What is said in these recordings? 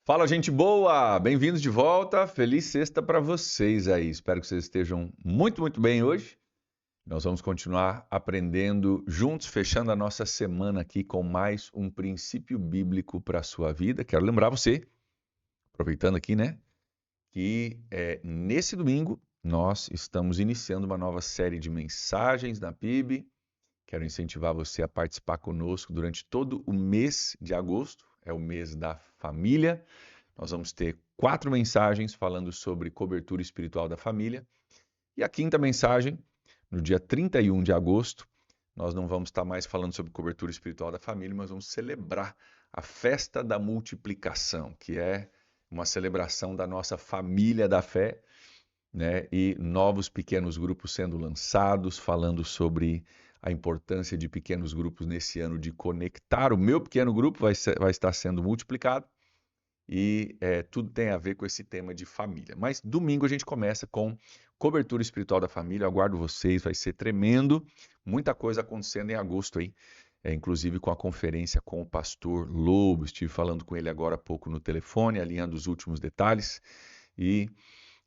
Fala, gente boa! Bem-vindos de volta. Feliz sexta para vocês aí. Espero que vocês estejam muito bem hoje. Nós vamos continuar aprendendo juntos, fechando a nossa semana aqui com mais um princípio bíblico para a sua vida. Quero lembrar você, aproveitando aqui, né, que nesse domingo nós estamos iniciando uma nova série de mensagens na PIB. Quero incentivar você a participar conosco durante todo o mês de agosto. É o mês da família. Nós vamos ter 4 mensagens falando sobre cobertura espiritual da família. E a quinta mensagem, no dia 31 de agosto, nós não vamos estar mais falando sobre cobertura espiritual da família, mas vamos celebrar a festa da multiplicação, que é uma celebração da nossa família da fé, né? E novos pequenos grupos sendo lançados, falando sobre a importância de pequenos grupos nesse ano de conectar. O meu pequeno grupo vai estar sendo multiplicado. E tudo tem a ver com esse tema de família. Mas domingo a gente começa com cobertura espiritual da família. Eu aguardo vocês, vai ser tremendo. Muita coisa acontecendo em agosto aí. Inclusive com a conferência com o pastor Lobo. Estive falando com ele agora há pouco no telefone, alinhando os últimos detalhes. E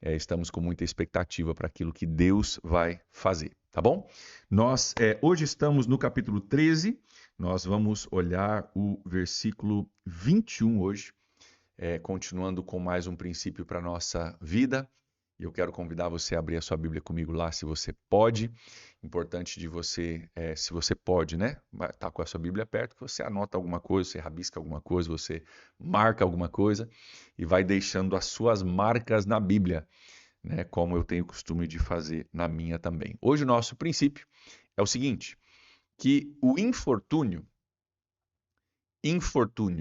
estamos com muita expectativa para aquilo que Deus vai fazer, tá bom? Nós hoje estamos no capítulo 13. Nós vamos olhar o versículo 21 hoje. Continuando com mais um princípio para a nossa vida. E eu quero convidar você a abrir a sua Bíblia comigo lá, se você pode. Importante de você, se você pode, né? Tá com a sua Bíblia perto, que você anota alguma coisa, você rabisca alguma coisa, você marca alguma coisa e vai deixando as suas marcas na Bíblia, né? Como eu tenho costume de fazer na minha também. Hoje o nosso princípio é o seguinte, que o infortúnio,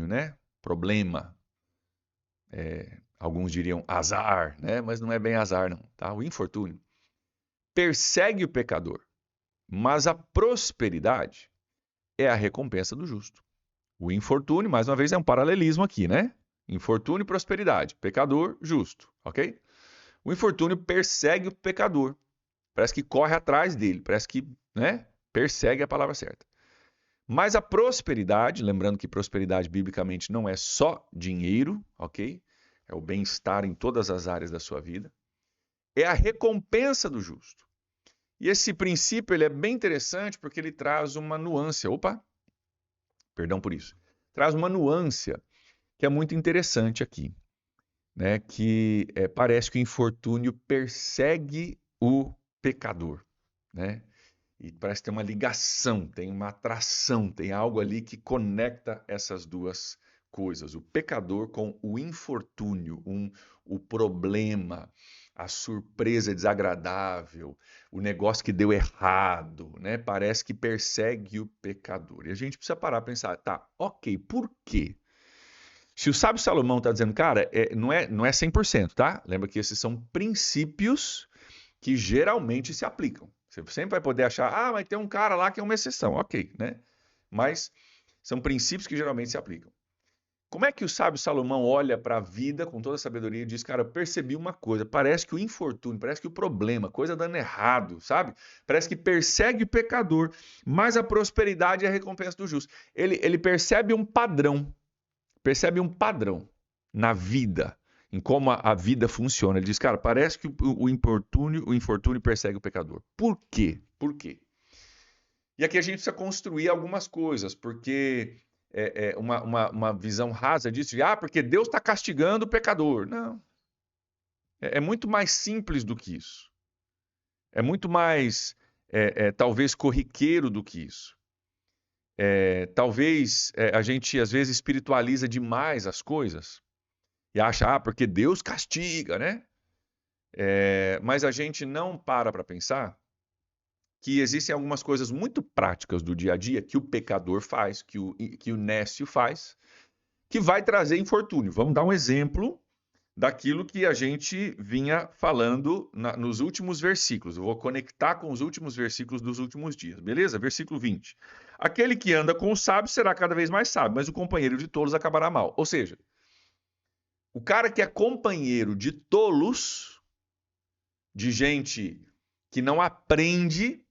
né? Problema, alguns diriam azar, né? Mas não é bem azar, não, tá? O infortúnio persegue o pecador, mas a prosperidade é a recompensa do justo. O infortúnio, mais uma vez, é um paralelismo aqui, né? Infortúnio e prosperidade, pecador, justo, ok? O infortúnio persegue o pecador, parece que corre atrás dele, parece que, né? Persegue é a palavra certa. Mas a prosperidade, lembrando que prosperidade biblicamente não é só dinheiro, ok? É o bem-estar em todas as áreas da sua vida. É a recompensa do justo. E esse princípio ele é bem interessante porque ele traz uma nuance. Opa, perdão por isso. Traz uma nuance que é muito interessante aqui, né? Que parece que o infortúnio persegue o pecador, né? E parece ter uma ligação, tem uma atração, tem algo ali que conecta essas duas coisas. O pecador com o infortúnio, o problema, a surpresa desagradável, o negócio que deu errado, né? Parece que persegue o pecador. E a gente precisa parar para pensar, tá, ok, por quê? Se o sábio Salomão está dizendo, cara, não é 100%, tá? Lembra que esses são princípios que geralmente se aplicam. Você sempre vai poder achar, mas tem um cara lá que é uma exceção, ok, né? Mas são princípios que geralmente se aplicam. Como é que o sábio Salomão olha para a vida com toda a sabedoria e diz, cara, eu percebi uma coisa, parece que o infortúnio, parece que o problema, coisa dando errado, sabe? Parece que persegue o pecador, mas a prosperidade é a recompensa do justo. Ele percebe um padrão na vida, em como a vida funciona. Ele diz, cara, parece que o infortúnio persegue o pecador. Por quê? Por quê? E aqui a gente precisa construir algumas coisas, porque uma visão rasa disso, porque Deus está castigando o pecador. Não. É muito mais simples do que isso. É muito mais, talvez, corriqueiro do que isso. Talvez a gente, às vezes, espiritualiza demais as coisas e acha, porque Deus castiga, né? Mas a gente não para pensar que existem algumas coisas muito práticas do dia a dia que o pecador faz, que o nécio faz, que vai trazer infortúnio. Vamos dar um exemplo daquilo que a gente vinha falando nos últimos versículos. Eu vou conectar com os últimos versículos dos últimos dias, beleza? Versículo 20. Aquele que anda com o sábio será cada vez mais sábio, mas o companheiro de tolos acabará mal. Ou seja, o cara que é companheiro de tolos, de gente que não aprende,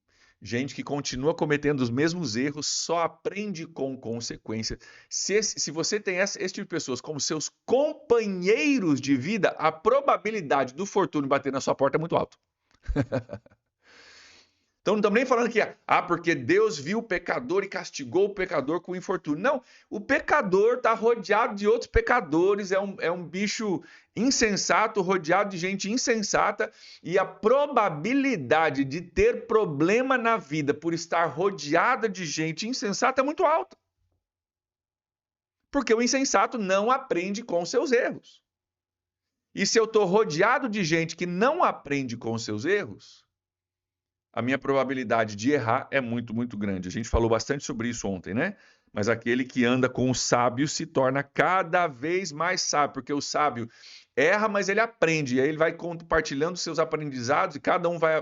Gente que continua cometendo os mesmos erros, só aprende com consequência. Se você tem esse tipo de pessoas como seus companheiros de vida, a probabilidade do fortuna bater na sua porta é muito alta. Então não estamos nem falando que porque Deus viu o pecador e castigou o pecador com infortúnio. Não, o pecador está rodeado de outros pecadores, é um bicho insensato, rodeado de gente insensata, e a probabilidade de ter problema na vida por estar rodeada de gente insensata é muito alta. Porque o insensato não aprende com seus erros. E se eu estou rodeado de gente que não aprende com seus erros, a minha probabilidade de errar é muito, muito grande. A gente falou bastante sobre isso ontem, né? Mas aquele que anda com o sábio se torna cada vez mais sábio, porque o sábio erra, mas ele aprende, e aí ele vai compartilhando seus aprendizados, e cada um vai,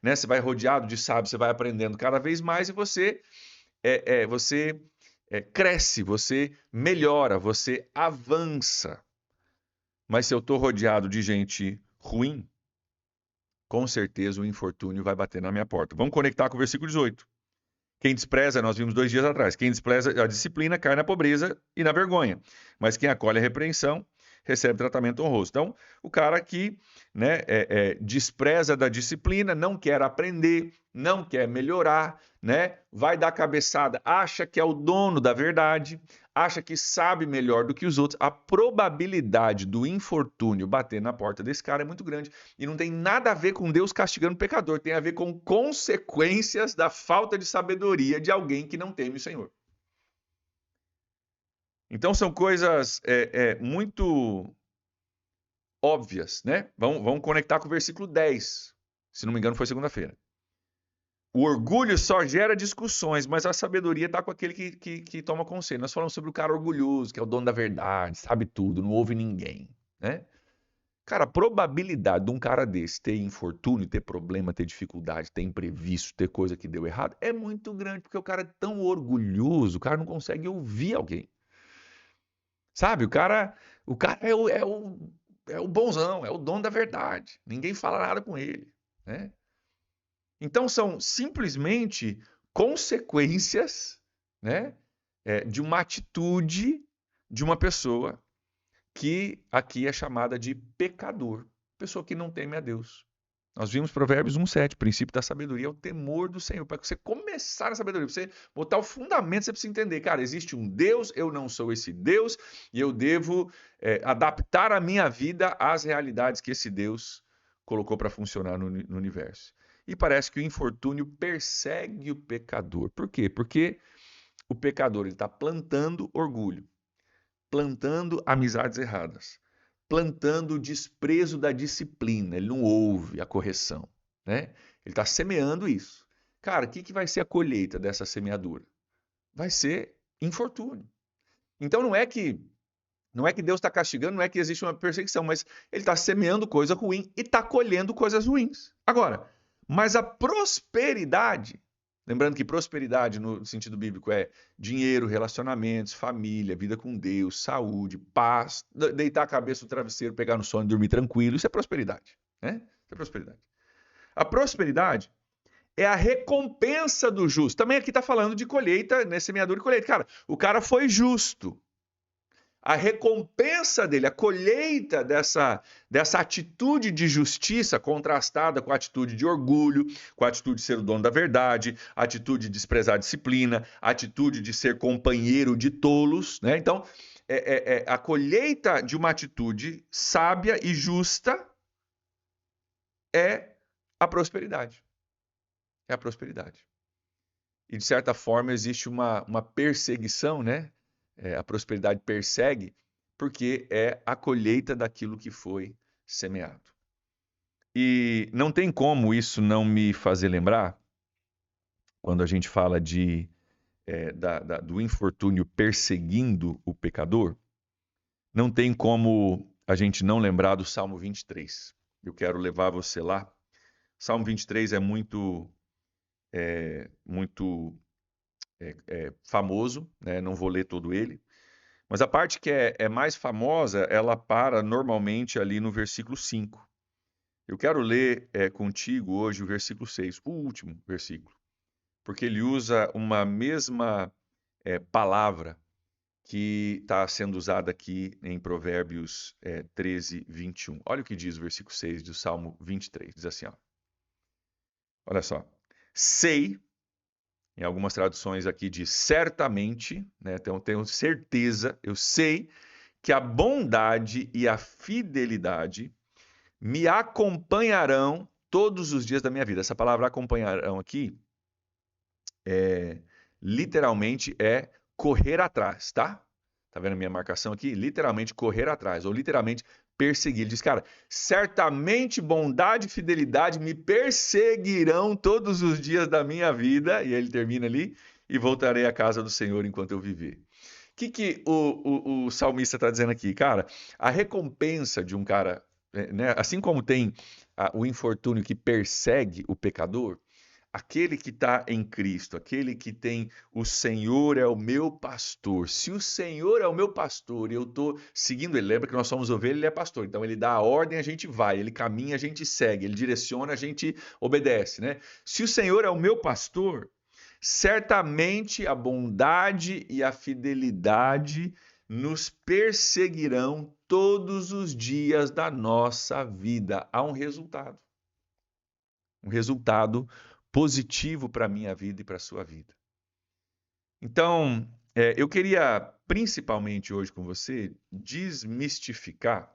né? Você vai rodeado de sábio, você vai aprendendo cada vez mais, e você cresce, você melhora, você avança. Mas se eu estou rodeado de gente ruim, com certeza o infortúnio vai bater na minha porta. Vamos conectar com o versículo 18. Quem despreza, nós vimos 2 dias atrás, quem despreza a disciplina cai na pobreza e na vergonha. Mas quem acolhe a repreensão recebe tratamento honroso. Então, o cara que, né, despreza da disciplina, não quer aprender, não quer melhorar, né, vai dar cabeçada, acha que é o dono da verdade, acha que sabe melhor do que os outros. A probabilidade do infortúnio bater na porta desse cara é muito grande. E não tem nada a ver com Deus castigando o pecador, tem a ver com consequências da falta de sabedoria de alguém que não teme o Senhor. Então são coisas muito óbvias, né? Vamos conectar com o versículo 10. Se não me engano, foi segunda-feira. O orgulho só gera discussões, mas a sabedoria está com aquele que toma conselho. Nós falamos sobre o cara orgulhoso, que é o dono da verdade, sabe tudo, não ouve ninguém, né? Cara, a probabilidade de um cara desse ter infortúnio, ter problema, ter dificuldade, ter imprevisto, ter coisa que deu errado, é muito grande, porque o cara é tão orgulhoso, o cara não consegue ouvir alguém. Sabe, o cara é o bonzão, é o dono da verdade. Ninguém fala nada com ele, né? Então são simplesmente consequências, né, de uma atitude de uma pessoa que aqui é chamada de pecador, pessoa que não teme a Deus. Nós vimos Provérbios 1,7, o princípio da sabedoria é o temor do Senhor. Para você começar a sabedoria, para você botar o fundamento, você precisa entender, cara, existe um Deus, eu não sou esse Deus, e eu devo adaptar a minha vida às realidades que esse Deus colocou para funcionar no universo. E parece que o infortúnio persegue o pecador. Por quê? Porque o pecador está plantando orgulho, plantando amizades erradas, plantando o desprezo da disciplina, ele não ouve a correção, né? Ele está semeando isso. Cara, o que vai ser a colheita dessa semeadura? Vai ser infortúnio. Então não é que Deus está castigando, não é que existe uma perseguição, mas ele está semeando coisa ruim e está colhendo coisas ruins. Agora, mas a prosperidade, lembrando que prosperidade no sentido bíblico é dinheiro, relacionamentos, família, vida com Deus, saúde, paz, deitar a cabeça no travesseiro, pegar no sono e dormir tranquilo, isso é prosperidade, né? Isso é prosperidade. A prosperidade é a recompensa do justo. Também aqui está falando de colheita, né? Semeadura e colheita. Cara, o cara foi justo. A recompensa dele, a colheita dessa atitude de justiça contrastada com a atitude de orgulho, com a atitude de ser o dono da verdade, a atitude de desprezar a disciplina, a atitude de ser companheiro de tolos, né? Então, a colheita de uma atitude sábia e justa é a prosperidade. É a prosperidade. E, de certa forma, existe uma perseguição, né? A prosperidade persegue, porque é a colheita daquilo que foi semeado. E não tem como isso não me fazer lembrar, quando a gente fala do infortúnio perseguindo o pecador, não tem como a gente não lembrar do Salmo 23. Eu quero levar você lá. Salmo 23 é muito famoso, né? Não vou ler todo ele, mas a parte que é mais famosa, ela para normalmente ali no versículo 5. Eu quero ler contigo hoje o versículo 6, o último versículo, porque ele usa uma mesma palavra que está sendo usada aqui em Provérbios 13, 21. Olha o que diz o versículo 6 do Salmo 23. Diz assim, ó, olha só. Sei, em algumas traduções aqui diz certamente, né? Então tenho certeza, eu sei que a bondade e a fidelidade me acompanharão todos os dias da minha vida. Essa palavra acompanharão aqui literalmente é correr atrás, tá? Tá vendo a minha marcação aqui? Literalmente correr atrás, ou literalmente perseguir. Ele diz, cara, certamente bondade e fidelidade me perseguirão todos os dias da minha vida. E aí ele termina ali, e voltarei à casa do Senhor enquanto eu viver. O que o salmista está dizendo aqui? Cara, a recompensa de um cara, né, assim como tem o infortúnio que persegue o pecador, aquele que está em Cristo, aquele que tem o Senhor é o meu pastor. Se o Senhor é o meu pastor e eu estou seguindo ele, lembra que nós somos ovelha, ele é pastor. Então ele dá a ordem, a gente vai, ele caminha, a gente segue, ele direciona, a gente obedece, né? Se o Senhor é o meu pastor, certamente a bondade e a fidelidade nos perseguirão todos os dias da nossa vida. Há um resultado. Um resultado positivo para a minha vida e para a sua vida. Então, eu queria principalmente hoje com você desmistificar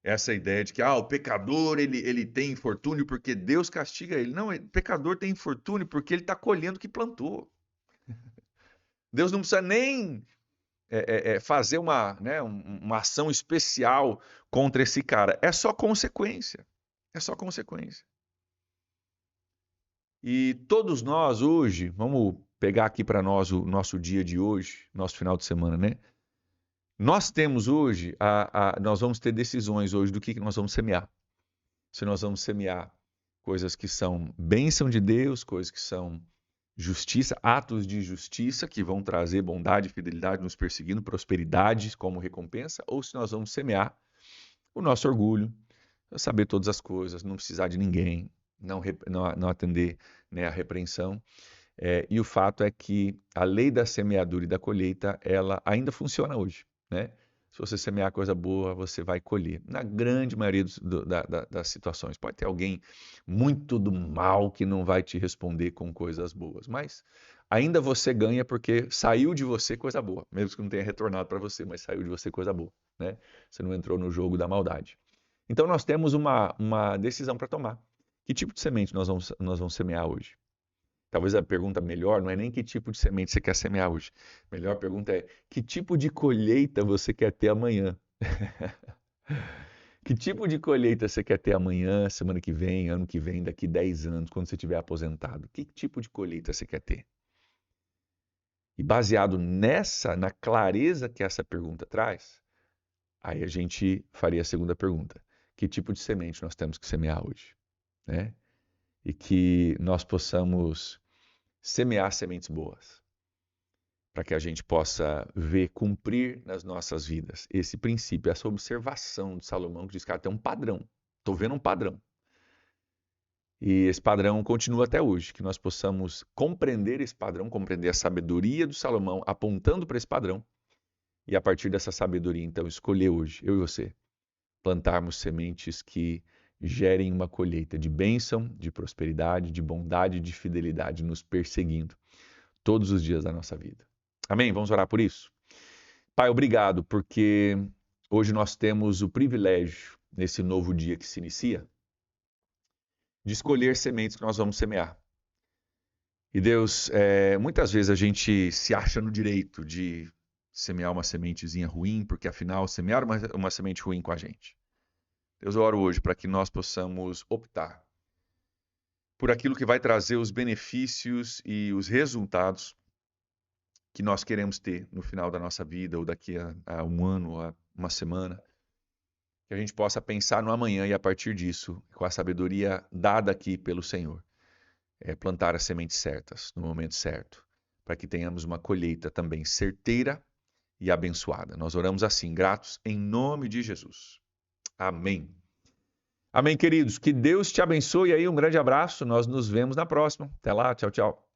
essa ideia de que o pecador ele tem infortúnio porque Deus castiga ele. Não, o pecador tem infortúnio porque ele está colhendo o que plantou. Deus não precisa nem fazer uma ação especial contra esse cara. É só consequência. É só consequência. E todos nós hoje, vamos pegar aqui para nós o nosso dia de hoje, nosso final de semana, né? Nós temos hoje, nós vamos ter decisões hoje do que nós vamos semear. Se nós vamos semear coisas que são bênção de Deus, coisas que são justiça, atos de justiça que vão trazer bondade e fidelidade nos perseguindo, prosperidade como recompensa, ou se nós vamos semear o nosso orgulho, saber todas as coisas, não precisar de ninguém, não atender, né, a repreensão. E o fato é que a lei da semeadura e da colheita, ela ainda funciona hoje, né? Se você semear coisa boa, você vai colher. Na grande maioria das situações. Pode ter alguém muito do mal que não vai te responder com coisas boas, mas ainda você ganha porque saiu de você coisa boa, mesmo que não tenha retornado para você, mas saiu de você coisa boa, né? Você não entrou no jogo da maldade. Então nós temos uma decisão para tomar. Que tipo de semente nós vamos semear hoje? Talvez a pergunta melhor não é nem que tipo de semente você quer semear hoje. A melhor pergunta é que tipo de colheita você quer ter amanhã? Que tipo de colheita você quer ter amanhã, semana que vem, ano que vem, daqui 10 anos, quando você estiver aposentado? Que tipo de colheita você quer ter? E baseado na clareza que essa pergunta traz, aí a gente faria a segunda pergunta. Que tipo de semente nós temos que semear hoje? Né? E que nós possamos semear sementes boas, para que a gente possa ver cumprir nas nossas vidas esse princípio, essa observação de Salomão, que diz, cara, tem um padrão, estou vendo um padrão. E esse padrão continua até hoje, que nós possamos compreender esse padrão, compreender a sabedoria do Salomão, apontando para esse padrão, e a partir dessa sabedoria, então, escolher hoje, eu e você, plantarmos sementes que gerem uma colheita de bênção, de prosperidade, de bondade, de fidelidade, nos perseguindo todos os dias da nossa vida. Amém? Vamos orar por isso? Pai, obrigado, porque hoje nós temos o privilégio, nesse novo dia que se inicia, de escolher sementes que nós vamos semear. E Deus, muitas vezes a gente se acha no direito de semear uma sementezinha ruim, porque afinal semearam uma semente ruim com a gente. Deus, eu oro hoje para que nós possamos optar por aquilo que vai trazer os benefícios e os resultados que nós queremos ter no final da nossa vida, ou daqui a um ano, ou a uma semana. Que a gente possa pensar no amanhã e a partir disso, com a sabedoria dada aqui pelo Senhor, plantar as sementes certas, no momento certo, para que tenhamos uma colheita também certeira e abençoada. Nós oramos assim, gratos, em nome de Jesus. Amém. Amém, queridos? Que Deus te abençoe aí. Um grande abraço. Nós nos vemos na próxima. Até lá. Tchau, tchau.